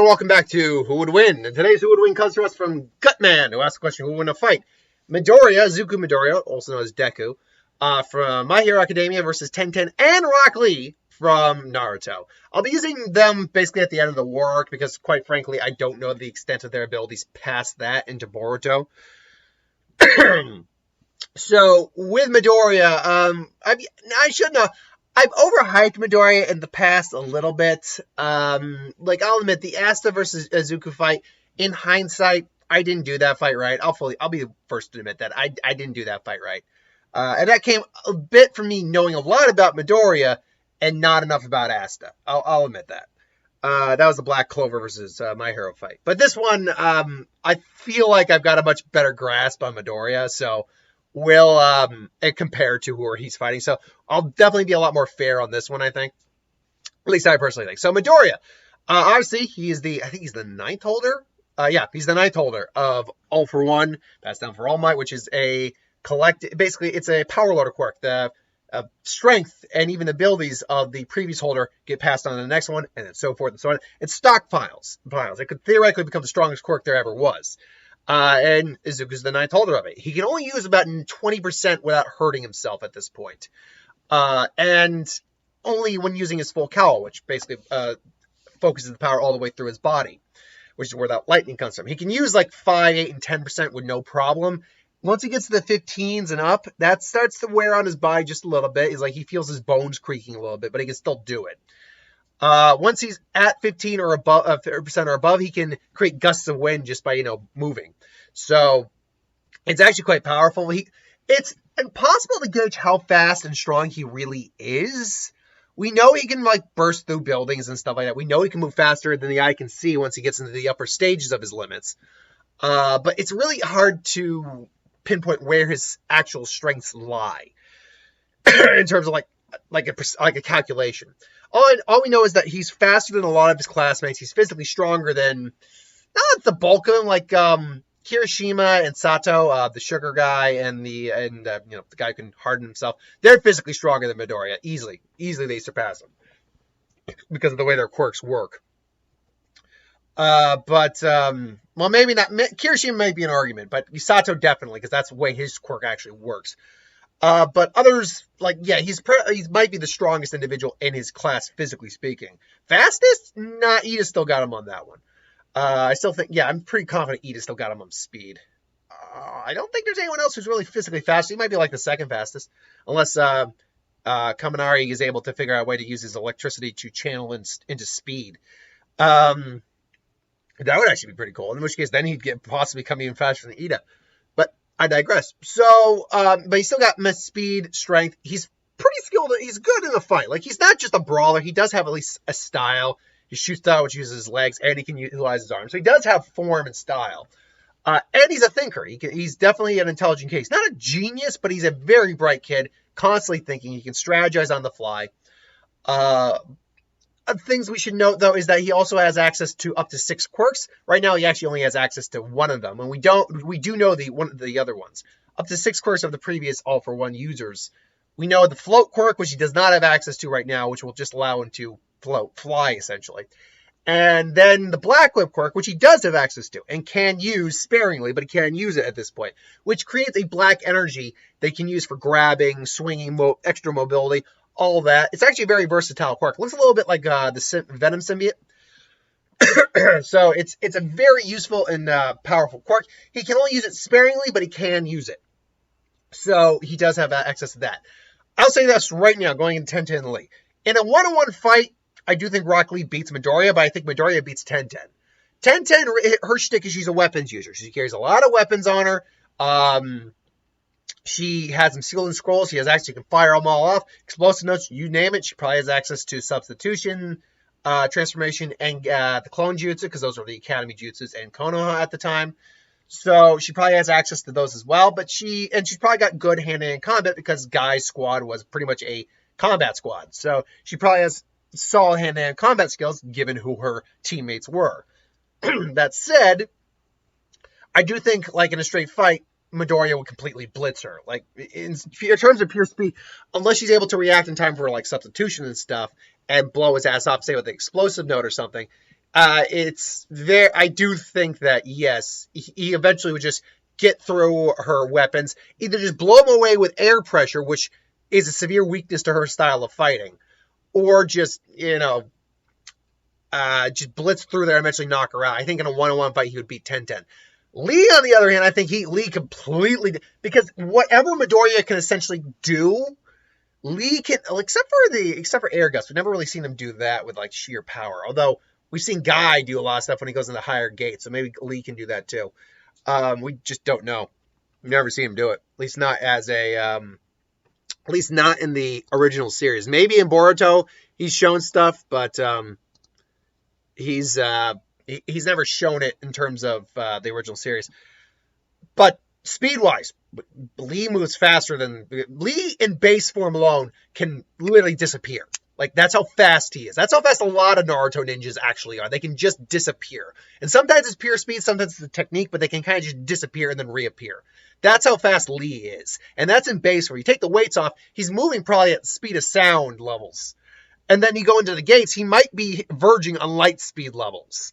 welcome back to Who Would Win? And today's Who Would Win comes to us from Gutman, who asked the question, who would win a fight? Midoriya, Zuko Midoriya, also known as Deku, from My Hero Academia versus Tenten and Rock Lee from Naruto. I'll be using them basically at the end of the war arc because, quite frankly, I don't know the extent of their abilities past that into Boruto. So, with Midoriya, I should know. I've overhyped Midoriya in the past a little bit. I'll admit, the Asta versus Izuku fight, in hindsight, I didn't do that fight right. I'll be the first to admit that. I didn't do that fight right. And that came a bit from me knowing a lot about Midoriya and not enough about Asta. I'll admit that. That was the Black Clover versus My Hero fight. But this one, I feel like I've got a much better grasp on Midoriya, so will compare to who he's fighting. So I'll definitely be a lot more fair on this one, I think. At least I personally think. So Midoriya, obviously, I think he's the ninth holder. He's the ninth holder of All for One, Passed Down for All Might, which is a basically it's a power loader quirk. The strength and even the abilities of the previous holder get passed on to the next one, and then so forth and so on. It's stockpiles. It could theoretically become the strongest quirk there ever was. And Izuku's the ninth holder of it. He can only use about 20% without hurting himself at this point. And only when using his full cowl, which basically focuses the power all the way through his body, which is where that lightning comes from. He can use like 5, 8, and 10% with no problem. Once he gets to the 15s and up, that starts to wear on his body just a little bit. It's like he feels his bones creaking a little bit, but he can still do it. Once he's at 15 or above, 30% or above, he can create gusts of wind just by, moving. So it's actually quite powerful. It's impossible to gauge how fast and strong he really is. We know he can burst through buildings and stuff like that. We know he can move faster than the eye can see once he gets into the upper stages of his limits. But it's really hard to pinpoint where his actual strengths lie in terms of like a calculation. All we know is that he's faster than a lot of his classmates. He's physically stronger than not the bulk of them, like Kirishima and Sato, the sugar guy, and the guy who can harden himself. They're physically stronger than Midoriya. Easily they surpass him because of the way their quirks work. Maybe not. Kirishima might be an argument, but Sato definitely, because that's the way his quirk actually works. But others, he might be the strongest individual in his class, physically speaking. Fastest? Nah, Ida still got him on that one. I still think, I'm pretty confident Ida still got him on speed. I don't think there's anyone else who's really physically fast. He might be the second fastest, unless Kaminari is able to figure out a way to use his electricity to channel into speed. That would actually be pretty cool. In which case, then he'd possibly come even faster than Ida. But I digress. So, but he's still got speed, strength. He's pretty skilled. He's good in a fight. He's not just a brawler. He does have at least a style. His shoot style, which uses his legs, and he can utilize his arms. So he does have form and style. And he's a thinker. He's definitely an intelligent kid. He's not a genius, but he's a very bright kid, constantly thinking. He can strategize on the fly. Things we should note, though, is that he also has access to up to 6 quirks. Right now, he actually only has access to one of them, and we do know the other ones. Up to 6 quirks of the previous All for One users. We know the float quirk, which he does not have access to right now, which will just allow him to fly, essentially. And then the Black Whip quirk, which he does have access to, and can use sparingly, but he can use it at this point, which creates a black energy they can use for grabbing, swinging, extra mobility, all that. It's actually a very versatile quirk. It looks a little bit like the Venom symbiote. So it's a very useful and powerful quirk. He can only use it sparingly, but he can use it. So he does have access to that. I'll say this right now, going into Tenten and Lee. In a one-on-one fight, I do think Rock Lee beats Midoriya, but I think Midoriya beats Tenten. Tenten, her shtick is she's a weapons user. She carries a lot of weapons on her. She has some sealed scrolls. She can fire them all off. Explosive notes, you name it. She probably has access to substitution, transformation, and the clone jutsu, because those were the academy jutsus and Konoha at the time. So she probably has access to those as well. But she's probably got good hand-to-hand combat because Guy's squad was pretty much a combat squad. So she probably has solid hand-to-hand combat skills given who her teammates were. That said, I do think, in a straight fight, Midoriya would completely blitz her. In terms of pure speed, unless she's able to react in time for substitution and stuff and blow his ass off, say with an explosive note or something, It's there. I do think that yes, he eventually would just get through her weapons, either just blow them away with air pressure, which is a severe weakness to her style of fighting, or just just blitz through there and eventually knock her out. I think in a one-on-one fight he would beat Tenten. Lee, on the other hand, I think Lee completely, because whatever Midoriya can essentially do, Lee can, except for air gust. We've never really seen him do that with like sheer power. Although we've seen Guy do a lot of stuff when he goes into higher gates, so maybe Lee can do that too. We just don't know. We've never seen him do it. At least not as at least not in the original series. Maybe in Boruto he's shown stuff, but he's never shown it in terms of the original series. But speed-wise, Lee moves faster than... Lee in base form alone can literally disappear. Like, that's how fast he is. That's how fast a lot of Naruto ninjas actually are. They can just disappear. And sometimes it's pure speed, sometimes it's the technique, but they can kind of just disappear and then reappear. That's how fast Lee is. And that's in base where you take the weights off, he's moving probably at the speed of sound levels. And then you go into the gates, he might be verging on light speed levels.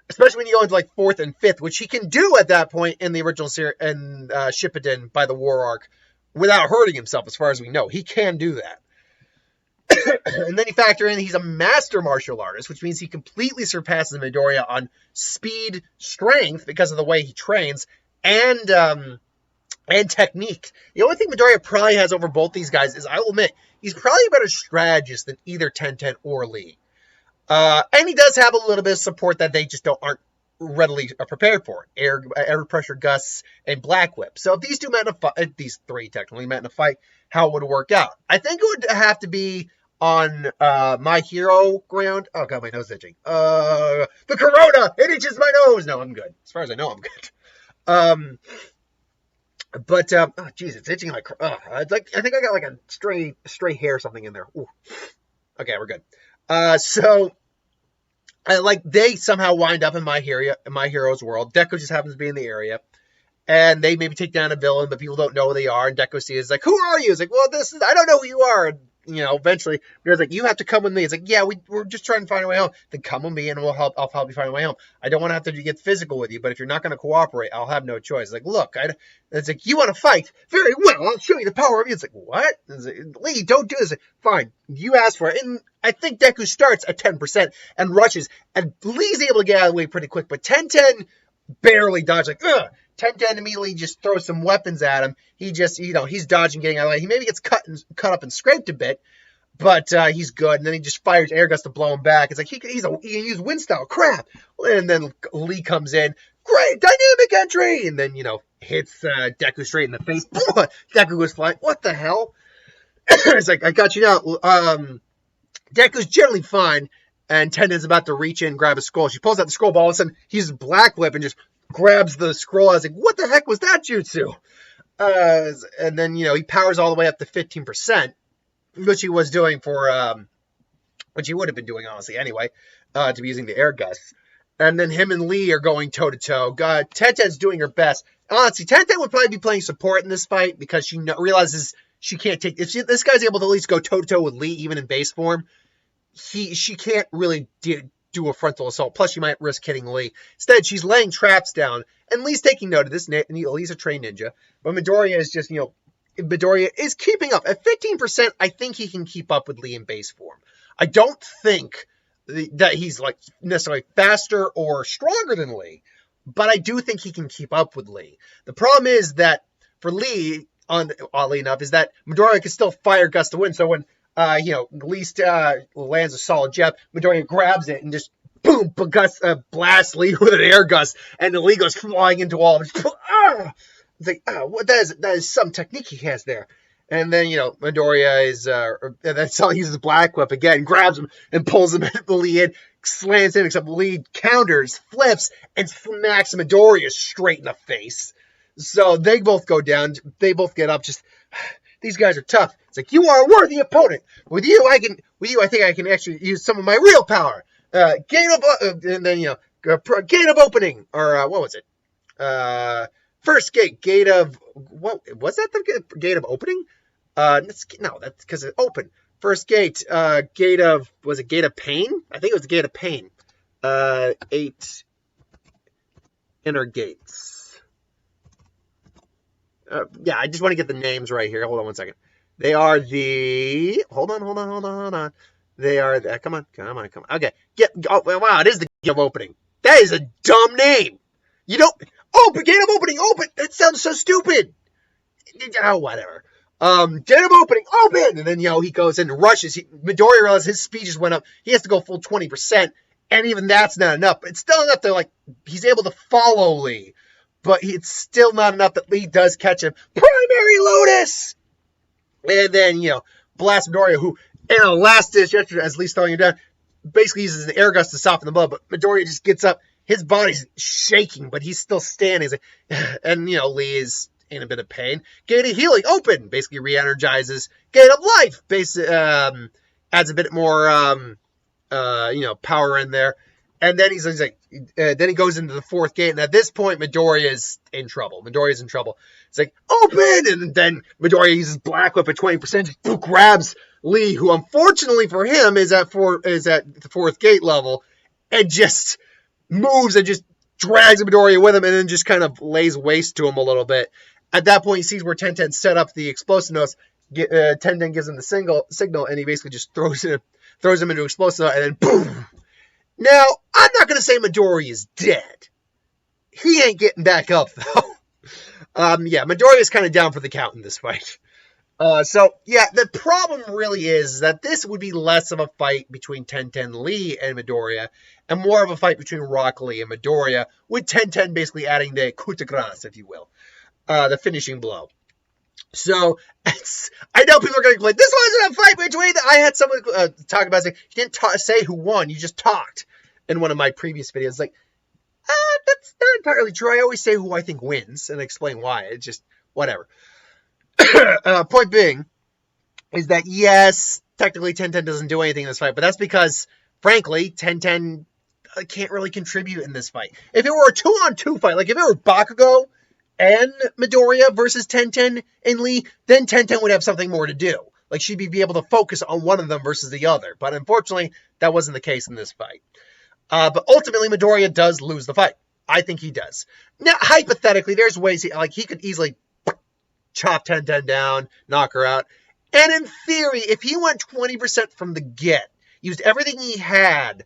Especially when you go into like 4th and 5th, which he can do at that point in the original series and Shippuden by the War Arc without hurting himself, as far as we know. He can do that. And then you factor in he's a master martial artist, which means he completely surpasses Midoriya on speed, strength, because of the way he trains, and technique. The only thing Midoriya probably has over both these guys is, I will admit, he's probably a better strategist than either Tenten or Lee. And he does have a little bit of support that they just aren't readily prepared for. Air pressure gusts and black whip. So if these two met in a fight, these three technically met in a fight, how it would work out? I think it would have to be on My Hero ground. Oh god, my nose itching. The corona, it itches my nose. No, I'm good. As far as I know, I'm good. But oh jeez, it's itching like it's like I think I got like a stray hair or something in there. Ooh. Okay, we're good. So like they somehow wind up in My Hero's world. Deku just happens to be in the area, and they maybe take down a villain, but people don't know who they are. And Deku sees like, "Who are you?" It's like, "Well, I don't know who you are." And, eventually, there's like, "You have to come with me." It's like, "Yeah, we're just trying to find a way home." Then come with me, and I'll help you find a way home. I don't want to have to get physical with you, but if you're not going to cooperate, I'll have no choice. It's like, look, it's like, you want to fight? Very well, I'll show you the power of you. It's like, what? It's like, Lee, don't do this. Like, fine, you asked for it. And I think Deku starts at 10% and rushes, and Lee's able to get out of the way pretty quick, but Tenten barely dodges. Like, ugh. Tenten immediately just throws some weapons at him. He just, he's dodging, getting out of the way. He maybe gets cut up and scraped a bit, but he's good. And then he just fires air gust to blow him back. It's like he can use wind style. Crap. And then Lee comes in. Great dynamic entry, and then hits Deku straight in the face. Deku goes flying. What the hell? It's like, I got you now. Deku's generally fine, and Tenden's about to reach in and grab his scroll. She pulls out the scroll, but all of a sudden he uses Black Whip and just grabs the scroll. I was like, what the heck was that jutsu? And then, he powers all the way up to 15%, which he was doing which he would have been doing, honestly, anyway, to be using the air gusts. And then him and Lee are going toe-to-toe. Tenten's doing her best. Honestly, Tenten would probably be playing support in this fight because she realizes she can't take... If this guy's able to at least go toe-to-toe with Lee, even in base form, she can't really do a frontal assault. Plus, she might risk hitting Lee. Instead, she's laying traps down, and Lee's taking note of this. Lee's a trained ninja, but Midoriya is just, Midoriya is keeping up. At 15%, I think he can keep up with Lee in base form. I don't think that he's like necessarily faster or stronger than Lee, but I do think he can keep up with Lee. The problem is that for Lee, oddly enough, is that Midoriya can still fire gust to win. So when Lee lands a solid jab, Midoriya grabs it and just boom, blasts Lee with an air gust, and the Lee goes flying into all of it. It's like, what that is some technique he has there. And then, Midoriya is, and then Sully uses Black Whip again, grabs him and pulls him into the Lee in, slams him, except Lee counters, flips, and smacks Midoriya straight in the face. So they both go down, they both get up, just, these guys are tough. It's like, you are a worthy opponent. With you, I think I can actually use some of my real power. Gate of opening, or what was it? First gate of, what was that? The gate of opening? No, that's because it's open. First gate, was it gate of pain? I think it was the gate of pain. 8 inner gates. Yeah, I just want to get the names right here. Hold on one second. They are the. Hold on. They are the. Come on. Okay. Oh, wow, it is the gate of opening. That is a dumb name. You don't. Oh, gate of opening, open. That sounds so stupid. Oh, whatever. Gate of opening, open. And then, he goes in and rushes. Midoriya realizes his speed just went up. He has to go full 20%. And even that's not enough. But it's still enough to, he's able to follow Lee. But it's still not enough that Lee does catch him. Primary Lotus! And then, blast Midoriya, who, last ditch, as Lee's throwing him down, basically uses the air gust to soften the blow. But Midoriya just gets up. His body's shaking, but he's still standing. And, Lee is in a bit of pain. Gate of healing, open. Basically re-energizes. Gate of life. Adds a bit more, power in there. And then then he goes into the fourth gate. And at this point, Midoriya is in trouble. It's like, open! And then Midoriya uses Black Whip at 20%. Just grabs Lee, who unfortunately for him is at the fourth gate level. And just moves and just drags Midoriya with him. And then just kind of lays waste to him a little bit. At that point, he sees where Tenten set up the explosive notes. Tenten gives him the signal. And he basically just throws him into explosive, and then boom. Now, I'm not going to say Midoriya is dead. He ain't getting back up, though. Midoriya is kind of down for the count in this fight. The problem really is that this would be less of a fight between Tenten Lee and Midoriya, and more of a fight between Rock Lee and Midoriya, with Tenten basically adding the coup de grace, if you will. The finishing blow. So, I know people are going to be like, this wasn't a fight between I had someone talk about saying, you didn't say who won, you just talked in one of my previous videos. Like, that's not entirely true. I always say who I think wins and explain why. It's just, whatever. Point being is that, yes, technically Tenten doesn't do anything in this fight, but that's because, frankly, Tenten can't really contribute in this fight. If it were a 2-on-2 fight, like if it were Bakugo and Midoriya versus Tenten and Lee, then Tenten would have something more to do. Like, she'd be able to focus on one of them versus the other. But unfortunately, that wasn't the case in this fight. But ultimately, Midoriya does lose the fight. I think he does. Now, hypothetically, there's ways he could easily chop Tenten down, knock her out. And in theory, if he went 20% from the get, used everything he had,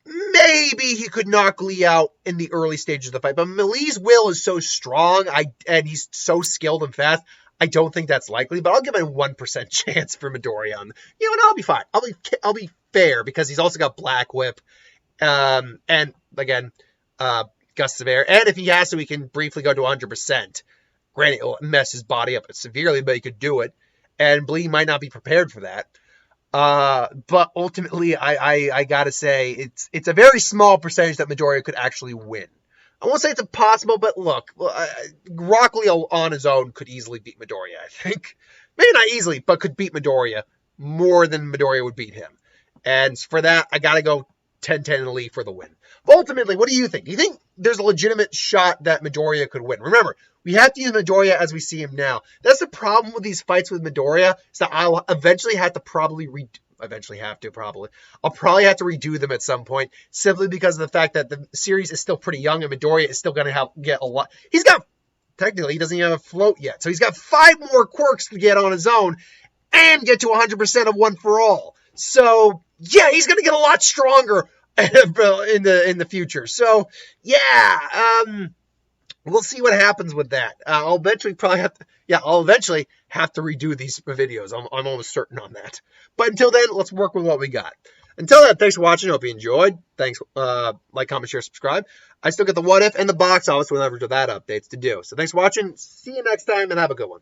maybe he could knock Lee out in the early stages of the fight. But Lee's will is so strong, and he's so skilled and fast, I don't think that's likely. But I'll give him a 1% chance for Midoriya. And I'll be fine. I'll be fair, because he's also got Black Whip. And, again, Gusts of Air. And if he has to, he can briefly go to 100%. Granted, it'll mess his body up severely, but he could do it. And Lee might not be prepared for that. But ultimately, I gotta say, it's a very small percentage that Midoriya could actually win. I won't say it's impossible, but look, Rock Lee on his own could easily beat Midoriya, I think. Maybe not easily, but could beat Midoriya more than Midoriya would beat him. And for that, I gotta go Tenten and Lee for the win. But ultimately, what do you think? Do you think there's a legitimate shot that Midoriya could win? Remember, we have to use Midoriya as we see him now. That's the problem with these fights with Midoriya, is that I'll eventually have to I'll probably have to redo them at some point, simply because of the fact that the series is still pretty young, and Midoriya is still going to get a lot. Technically, he doesn't even have a float yet, so he's got 5 more quirks to get on his own, and get to 100% of One For All. So, yeah, he's going to get a lot stronger in the future. So, yeah, we'll see what happens with that. I'll eventually have to redo these videos. I'm almost certain on that. But until then, let's work with what we got. Until then, thanks for watching. Hope you enjoyed. Thanks. Like, comment, share, subscribe. I still get the what if and the box office whenever that updates to do. So thanks for watching. See you next time, and have a good one.